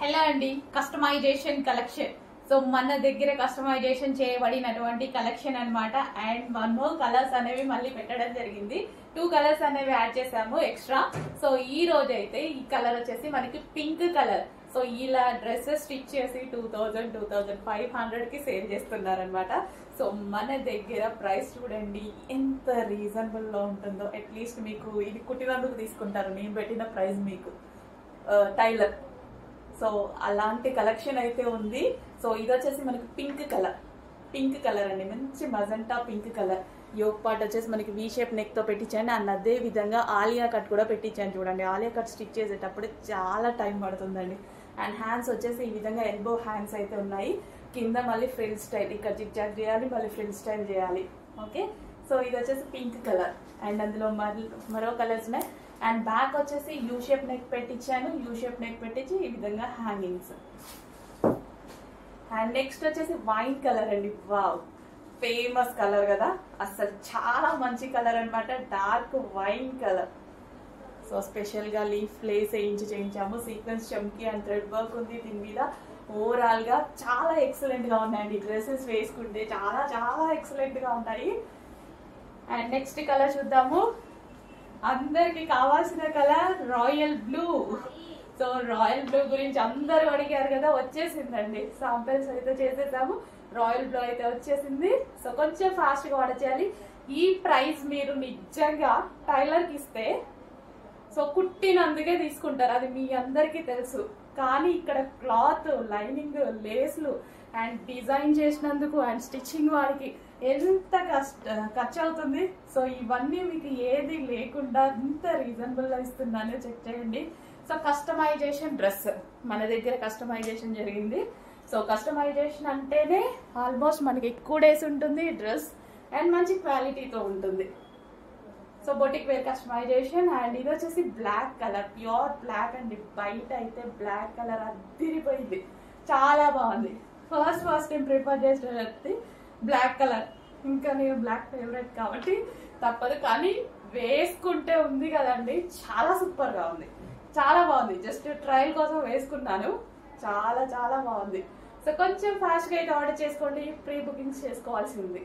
Hello అండి, customization collection. So మన దగ్గర కస్టమైజేషన్ చేయబడినటువంటి కలెక్షన్ అన్నమాట. అండ్ వన్ మోర్ కలర్స్ అనేవి మళ్ళీ పెట్టడం జరిగింది. 2 కలర్స్ అనేవి యాడ్ చేసాము ఎక్స్ట్రా. సో ఈ రోజు అయితే ఈ కలర్ వచ్చేసి మనకి పింక్ కలర్. సో ఇలా డ్రెస్సెస్ స్టిచ్ చేసి 2000-2500 కి సేల్ చేస్తున్నారు అనమాట. సో మన దగ్గర ప్రైస్ చూడండి ఎంత రీజనబుల్ లో ఉంటుందో. అట్లీస్ట్ మీకు ఇది కుట్టినందుకు తీసుకుంటారు, నేను పెట్టిన ప్రైస్ మీకు టైలర్. సో అలాంటి కలెక్షన్ అయితే ఉంది. సో ఇది వచ్చేసి మనకి పింక్ కలర్ అండి, మంచి magenta pink colour. Yoke part వచ్చేసి మనకి వీ షేప్ నెక్ తో పెట్టించాను. అండ్ అదే విధంగా ఆలియా కట్ కూడా పెట్టించాను. చూడండి, ఆలియా కట్ స్టిచ్ చేసేటప్పుడు చాలా టైం పడుతుందండి. అండ్ హ్యాండ్స్ వచ్చేసి ఈ విధంగా ఎల్బో హ్యాండ్స్ అయితే ఉన్నాయి. కింద మళ్ళీ ఫ్రిల్ స్టైల్, ఇక్కడ జిగ్ జాగ్ చేయాలి, మళ్ళీ ఫ్రిల్ స్టైల్ చేయాలి. ఓకే, సో ఇది వచ్చేసి పింక్ కలర్. అండ్ అందులో మరో కలర్స్ ఉన్నాయి. అండ్ బ్యాక్ వచ్చేసి యూ షేప్ నెక్ పెట్టించాను. యూ షేప్ నెక్ పెట్టించి ఈ విధంగా హ్యాంగింగ్స్. అండ్ నెక్స్ట్ వచ్చేసి వైన్ కలర్ అండి. వావ్, ఫేమస్ కలర్ కదా, అసలు చాలా మంచి కలర్ అనమాట. Dark wine colour. So special గా లీఫ్ ప్లేస్ చేయించాము. సీక్వెన్స్ చమ్కీ అండ్ థ్రెడ్ వర్క్ ఉంది దీని మీద. ఓవరాల్ గా చాలా ఎక్సలెంట్ గా ఉన్నాయండి. డ్రెస్సెస్ వేసుకుంటే చాలా చాలా ఎక్సలెంట్ గా ఉంటాయి. అండ్ నెక్స్ట్ కలర్ చూద్దాము. అందరికి కావాల్సిన colour royal blue. So royal blue గురించి అందరూ అడిగారు కదా, వచ్చేసిందండి. సాంపిల్స్ అయితే చేసేసాము. రాయల్ బ్లూ అయితే వచ్చేసింది. సో కొంచెం ఫాస్ట్ గా ఆర్డర్ చేయాలి. ఈ ప్రైస్ మీరు నిజంగా టైలర్ కి ఇస్తే సో కుట్టినందుకే తీసుకుంటారు, అది మీ అందరికీ తెలుసు. కానీ ఇక్కడ క్లాత్, లైనింగ్, లేస్లు అండ్ డిజైన్ చేసినందుకు అండ్ స్టిచ్చింగ్ వారికి ఎంత ఖర్చు అవుతుంది. సో ఇవన్నీ మీకు ఏది లేకుండా ఇంత రీజనబుల్ గా ఇస్తున్నాను, చెక్ చేయండి. సో కస్టమైజేషన్ డ్రెస్ మన దగ్గర కస్టమైజేషన్ జరిగింది. సో కస్టమైజేషన్ అంటేనే ఆల్మోస్ట్ మనకి ఎక్కువ డేస్ ఉంటుంది డ్రెస్ అండ్ మంచి క్వాలిటీతో ఉంటుంది. So boutique wear customisation. And ఇది వచ్చేసి బ్లాక్ కలర్, ప్యూర్ బ్లాక్ అండి. బయట అయితే బ్లాక్ కలర్ అదిరిపోయింది, చాలా బాగుంది. ఫస్ట్ టైం ప్రిఫర్ చేసేది బ్లాక్ కలర్. ఇంకా నేను బ్లాక్ ఫేవరెట్ కాబట్టి తప్పదు. కానీ వేసుకుంటే ఉంది కదండి, చాలా సూపర్ గా ఉంది, చాలా బాగుంది. జస్ట్ ట్రయల్ కోసం వేసుకున్నాను, చాలా చాలా బాగుంది. సో కొంచెం ఫాస్ట్ గా అయితే ఆర్డర్ చేసుకోండి, ప్రీ బుకింగ్స్ చేసుకోవాల్సి ఉంది.